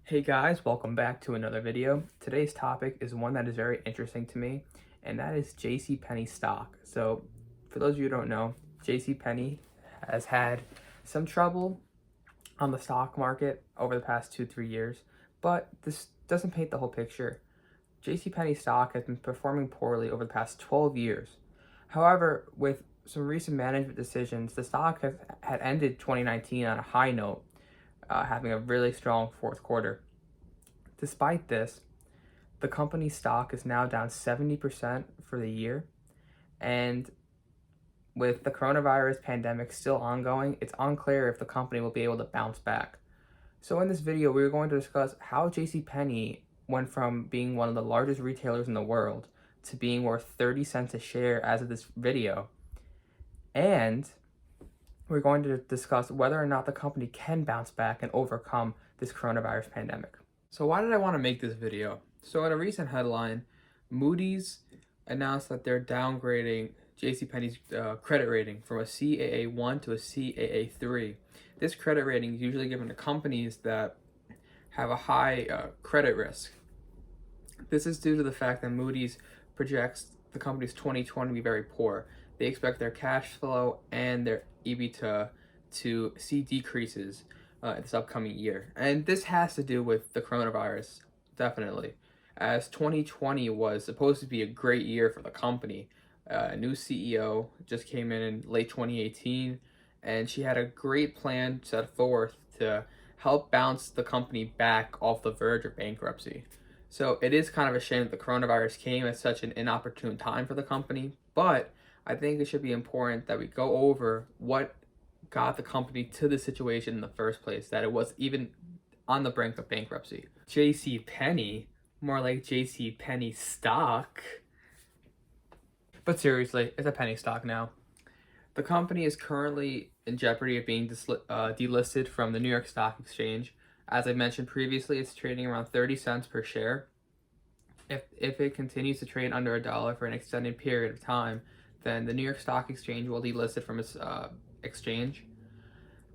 Hey guys, welcome back to another video. Today's topic is one that is very interesting to me, and that is JCPenney stock. So, for those of you who don't know, JCPenney has had some trouble on the stock market over the past 2-3 years, but this doesn't paint the whole picture. JCPenney stock has been performing poorly over the past 12 years. However, with some recent management decisions, the stock had ended 2019 on a high note, having a really strong fourth quarter. Despite this, the company's stock is now down 70% for the year, and with the coronavirus pandemic still ongoing, it's unclear if the company will be able to bounce back. So in this video, we're going to discuss how JCPenney went from being one of the largest retailers in the world to being worth 30 cents a share as of this video. And we're going to discuss whether or not the company can bounce back and overcome this coronavirus pandemic. So why did I want to make this video? So in a recent headline, Moody's announced that they're downgrading JCPenney's credit rating from a CAA1 to a CAA3. This credit rating is usually given to companies that have a high credit risk. This is due to the fact that Moody's projects the company's 2020 to be very poor. They expect their cash flow and their EBITDA to see decreases this upcoming year. And this has to do with the coronavirus, definitely, as 2020 was supposed to be a great year for the company. A new CEO just came in late 2018, and she had a great plan set forth to help bounce the company back off the verge of bankruptcy. So it is kind of a shame that the coronavirus came at such an inopportune time for the company, but I think it should be important that we go over what got the company to the situation in the first place, that it was even on the brink of bankruptcy. JCPenney, more like JCPenney stock. But seriously, it's a penny stock now. The company is currently in jeopardy of being delisted from the New York Stock Exchange. As I mentioned previously, it's trading around 30 cents per share. If it continues to trade under a dollar for an extended period of time, then the New York Stock Exchange will delist it from its exchange.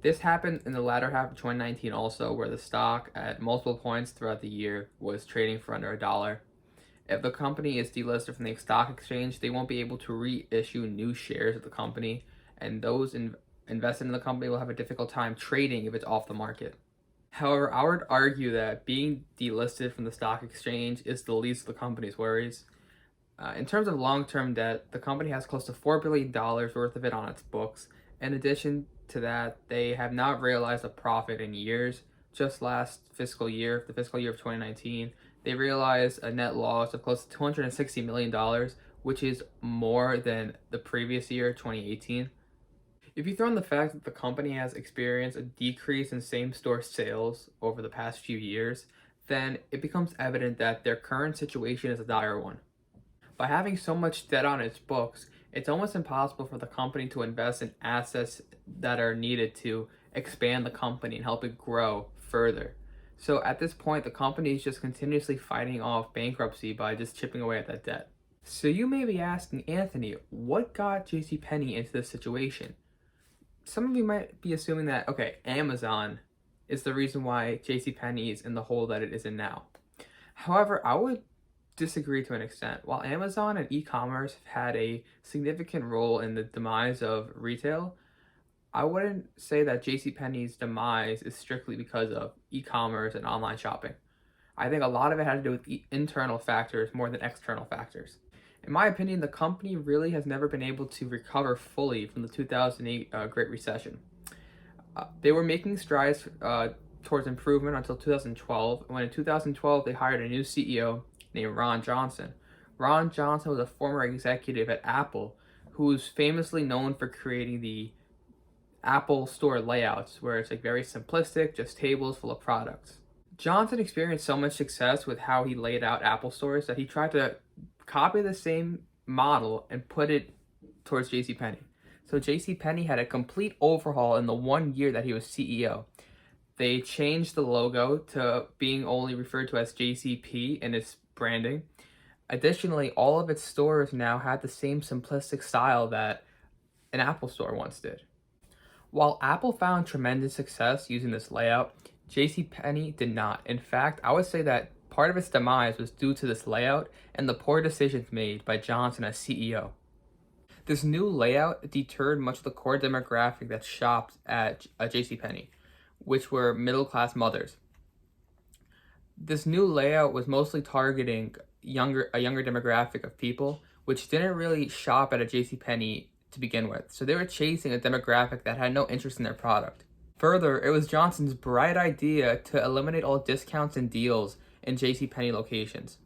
This happened in the latter half of 2019 also, where the stock at multiple points throughout the year was trading for under a dollar. If the company is delisted from the stock exchange, they won't be able to reissue new shares of the company, and those invested in the company will have a difficult time trading if it's off the market. However, I would argue that being delisted from the stock exchange is the least of the company's worries. In terms of long-term debt, the company has close to $4 billion worth of it on its books. In addition to that, they have not realized a profit in years. Just last fiscal year, the fiscal year of 2019, they realized a net loss of close to $260 million, which is more than the previous year, 2018. If you throw in the fact that the company has experienced a decrease in same-store sales over the past few years, then it becomes evident that their current situation is a dire one. By having so much debt on its books, it's almost impossible for the company to invest in assets that are needed to expand the company and help it grow further. So at this point, the company is just continuously fighting off bankruptcy by just chipping away at that debt. So you may be asking, Anthony, what got JCPenney into this situation? Some of you might be assuming that, okay, Amazon is the reason why JCPenney is in the hole that it is in now. However, I would disagree to an extent. While Amazon and e-commerce have had a significant role in the demise of retail, I wouldn't say that JCPenney's demise is strictly because of e-commerce and online shopping. I think a lot of it has to do with internal factors more than external factors. In my opinion, the company really has never been able to recover fully from the 2008 Great Recession. They were making strides towards improvement until 2012, when in 2012 they hired a new CEO named Ron Johnson. Ron Johnson was a former executive at Apple who was famously known for creating the Apple Store layouts, where it's like very simplistic, just tables full of products. Johnson experienced so much success with how he laid out Apple stores that he tried to copy the same model and put it towards JCPenney. So JCPenney had a complete overhaul in the 1 year that he was CEO. They changed the logo to being only referred to as JCP in its branding. Additionally, all of its stores now had the same simplistic style that an Apple store once did. While Apple found tremendous success using this layout, JCPenney did not. In fact, I would say that part of its demise was due to this layout and the poor decisions made by Johnson as CEO. This new layout deterred much of the core demographic that shopped at JCPenney, which were middle-class mothers. This new layout was mostly targeting a younger demographic of people, which didn't really shop at a JCPenney to begin with. So they were chasing a demographic that had no interest in their product. Further, it was Johnson's bright idea to eliminate all discounts and deals in JCPenney locations.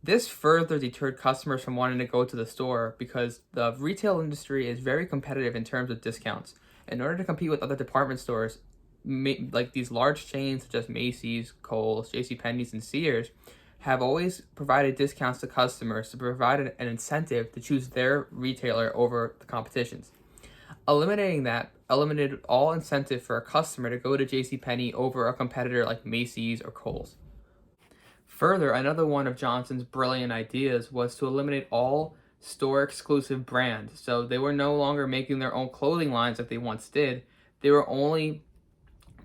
This further deterred customers from wanting to go to the store because the retail industry is very competitive in terms of discounts. In order to compete with other department stores, like these large chains such as Macy's, Kohl's, JCPenney's, and Sears, have always provided discounts to customers to provide an incentive to choose their retailer over the competition's. Eliminating that eliminated all incentive for a customer to go to JCPenney over a competitor like Macy's or Kohl's. Further, another one of Johnson's brilliant ideas was to eliminate all store-exclusive brands. So they were no longer making their own clothing lines like they once did. They were only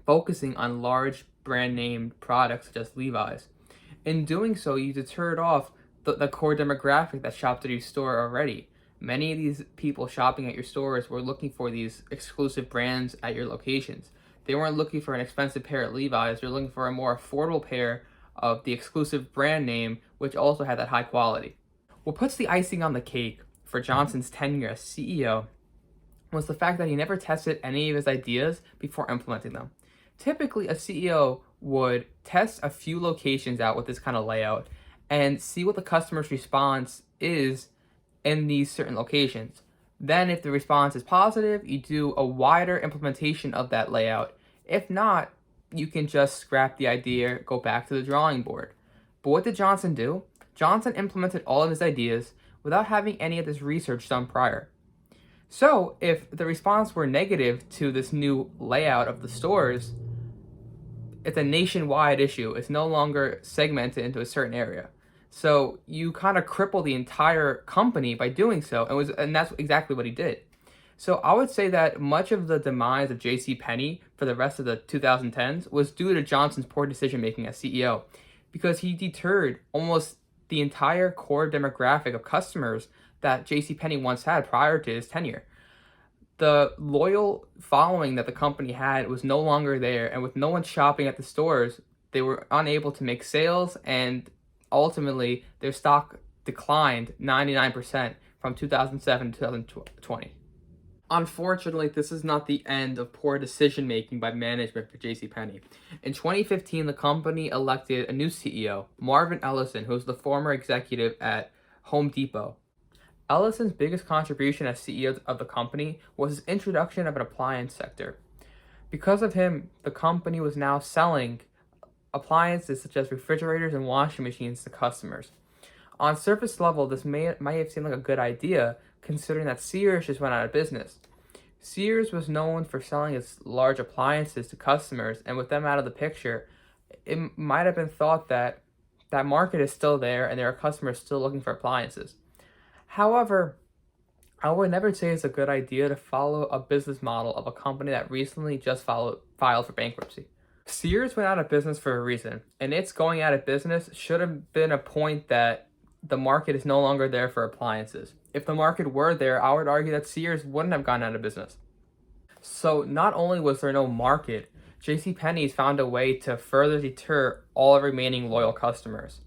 focusing on large brand-name products such as Levi's. In doing so, you deterred off the core demographic that shopped at your store already. Many of these people shopping at your stores were looking for these exclusive brands at your locations. They weren't looking for an expensive pair at Levi's. They're looking for a more affordable pair of the exclusive brand name, which also had that high quality. What puts the icing on the cake for Johnson's tenure as CEO was the fact that he never tested any of his ideas before implementing them. Typically, a CEO would test a few locations out with this kind of layout and see what the customer's response is in these certain locations. Then, if the response is positive, you do a wider implementation of that layout. If not, you can just scrap the idea, go back to the drawing board. But what did Johnson do? Johnson implemented all of his ideas without having any of this research done prior. So, if the response were negative to this new layout of the stores, it's a nationwide issue. It's no longer segmented into a certain area. So you kind of cripple the entire company by doing so, and that's exactly what he did. So I would say that much of the demise of JCPenney for the rest of the 2010s was due to Johnson's poor decision-making as CEO, because he deterred almost the entire core demographic of customers that JCPenney once had prior to his tenure. The loyal following that the company had was no longer there, and with no one shopping at the stores, they were unable to make sales, and ultimately their stock declined 99% from 2007 to 2020. Unfortunately, this is not the end of poor decision-making by management for JCPenney. In 2015, the company elected a new CEO, Marvin Ellison, who was the former executive at Home Depot. Ellison's biggest contribution as CEO of the company was his introduction of an appliance sector. Because of him, the company was now selling appliances such as refrigerators and washing machines to customers. On surface level, this might have seemed like a good idea, considering that Sears just went out of business. Sears was known for selling its large appliances to customers, and with them out of the picture, it might have been thought that that market is still there and there are customers still looking for appliances. However, I would never say it's a good idea to follow a business model of a company that recently just filed for bankruptcy. Sears went out of business for a reason, and its going out of business should have been a point that the market is no longer there for appliances. If the market were there, I would argue that Sears wouldn't have gone out of business. So not only was there no market, JCPenney's found a way to further deter all remaining loyal customers.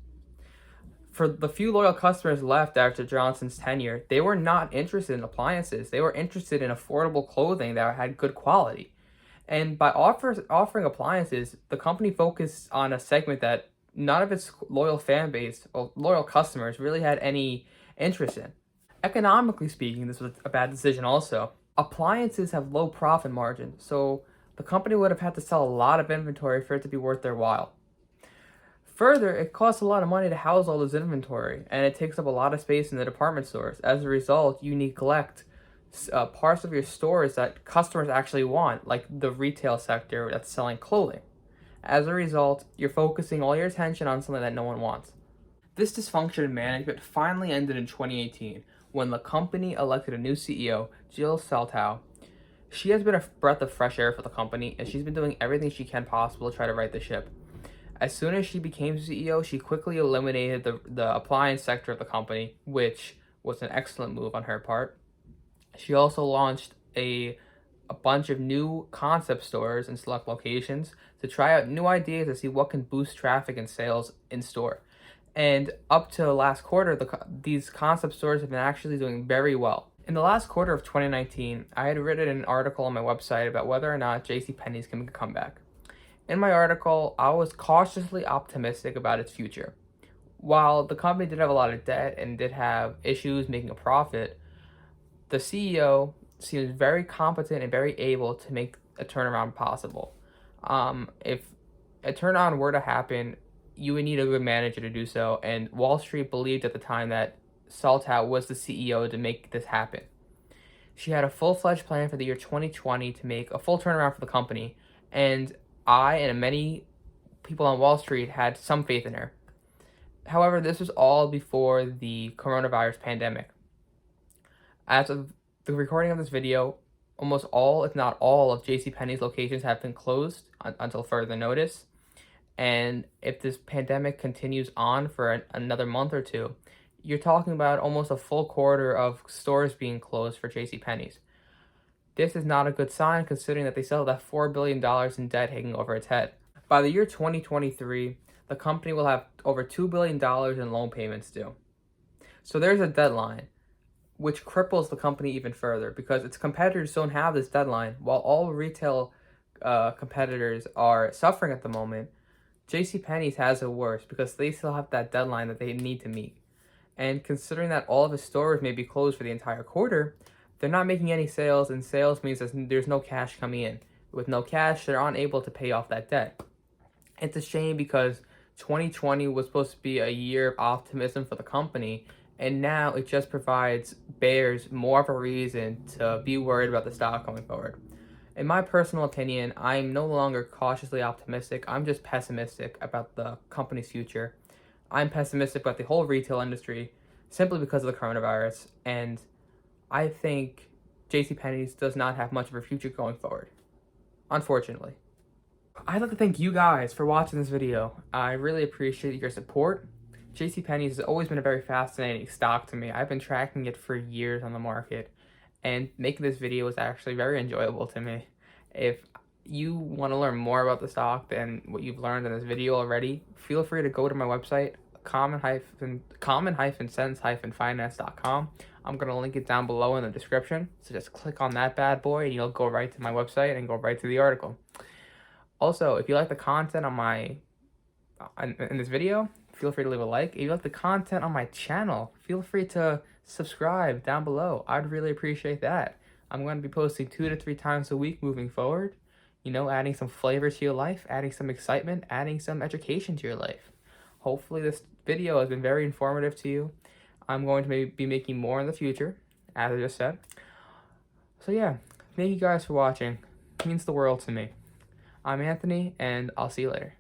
For the few loyal customers left after Johnson's tenure, they were not interested in appliances. They were interested in affordable clothing that had good quality. And by offering appliances, the company focused on a segment that none of its loyal fan base or loyal customers really had any interest in. Economically speaking, this was a bad decision also. Appliances have low profit margins, so the company would have had to sell a lot of inventory for it to be worth their while. Further, it costs a lot of money to house all this inventory, and it takes up a lot of space in the department stores. As a result, you neglect parts of your stores that customers actually want, like the retail sector that's selling clothing. As a result, you're focusing all your attention on something that no one wants. This dysfunction in management finally ended in 2018 when the company elected a new CEO, Jill Saltow. She has been a breath of fresh air for the company, and she's been doing everything she can possible to try to right the ship. As soon as she became CEO, she quickly eliminated the appliance sector of the company, which was an excellent move on her part. She also launched a bunch of new concept stores in select locations to try out new ideas to see what can boost traffic and sales in store. And up to last quarter, these concept stores have been actually doing very well. In the last quarter of 2019, I had written an article on my website about whether or not JCPenney's can make a comeback. In my article, I was cautiously optimistic about its future. While the company did have a lot of debt and did have issues making a profit, the CEO seems very competent and very able to make a turnaround possible. If a turnaround were to happen, you would need a good manager to do so, and Wall Street believed at the time that Saltout was the CEO to make this happen. She had a full-fledged plan for the year 2020 to make a full turnaround for the company, and I and many people on Wall Street had some faith in her. However, this was all before the coronavirus pandemic. As of the recording of this video, almost all, if not all, of JCPenney's locations have been closed until further notice. And if this pandemic continues on for another month or two, you're talking about almost a full quarter of stores being closed for JCPenney's. This is not a good sign considering that they still have $4 billion in debt hanging over its head. By the year 2023, the company will have over $2 billion in loan payments due. So there's a deadline, which cripples the company even further because its competitors don't have this deadline. While all retail competitors are suffering at the moment, JCPenney's has it worse because they still have that deadline that they need to meet. And considering that all of the stores may be closed for the entire quarter, they're not making any sales, and sales means there's no cash coming in. With no cash, they're unable to pay off that debt. It's a shame because 2020 was supposed to be a year of optimism for the company, and now it just provides bears more of a reason to be worried about the stock going forward. In my personal opinion, I'm no longer cautiously optimistic. I'm just pessimistic about the company's future. I'm pessimistic about the whole retail industry simply because of the coronavirus, and I think JCPenney's does not have much of a future going forward, unfortunately. I'd like to thank you guys for watching this video. I really appreciate your support. JCPenney's has always been a very fascinating stock to me. I've been tracking it for years on the market, and making this video was actually very enjoyable to me. If you want to learn more about the stock than what you've learned in this video already, feel free to go to my website, common-sense-finance.com. I'm going to link it down below in the description, so just click on that bad boy and you'll go right to my website and go right to the article. Also, if you like the content on in this video, feel free to leave a like. If you like the content on my channel, feel free to subscribe down below. I'd really appreciate that. I'm going to be posting 2 to 3 times a week moving forward. You know, adding some flavor to your life, adding some excitement, adding some education to your life. Hopefully this video has been very informative to you. I'm going to be making more in the future, as I just said. So yeah, thank you guys for watching. It means the world to me. I'm Anthony, and I'll see you later.